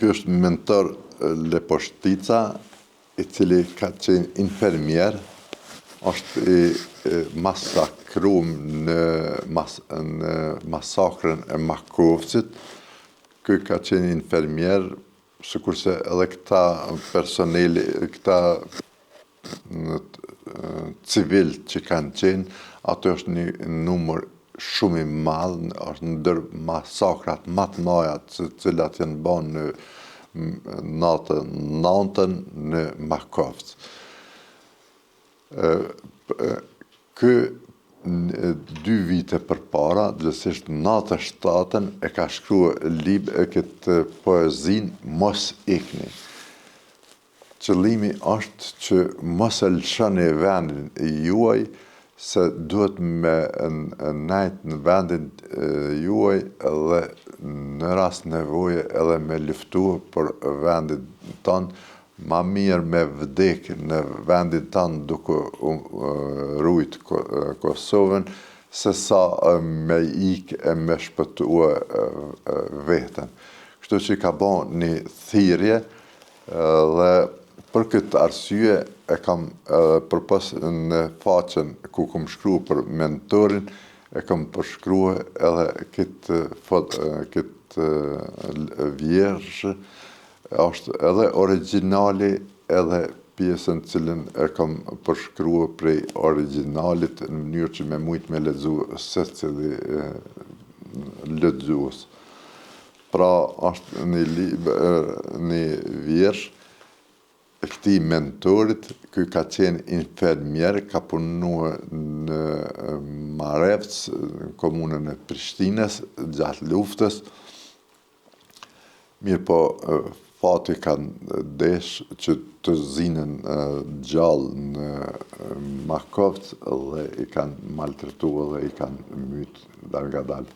Ky është mentor Leposhtica, i cili ka qenë infermier, është i masakruar në masakrën e Makovcit. Ky ka qenë infermier, sikurse edhe këta personeli, këta civil që kanë qenë, ato është një numër shumë i madh, është ndër masakrat më të mëdha të cilat janë bën në natën 9 në Makovc. Ky 2 vite përpara, gjithsesi 97 e ka shkruar këtë poezinë Mos ikni. Qëllimi është që mos e lëshoni vendin juaj, se duhet me nejt në vendin juaj edhe në rast nevoje edhe me luftu për vendin tonë, ma mirë me vdek në vendin tonë duke rujt Kosovën, se sa me ik e me shpëtua veten. Kështu që ka bon një thirrje dhe për këtë arsye e kam përpos në faqen ku kam shkruar për mentorin, e kam përshkruar edhe këtë vjersh, është edhe origjinali edhe pjesën cilën e kam përshkruar prej originalit në mënyrë që me mujt me lexu secili lexues. Pra është një vjersh e këtij mentorit. Ky ka qenë infermier, ka punuar në Marevc, në komunën e Prishtinës, gjatë luftës. Mirë po, fati kanë desh që të zinën gjallë në Makovc dhe i kanë maltretuar dhe i kanë myt dalgadal.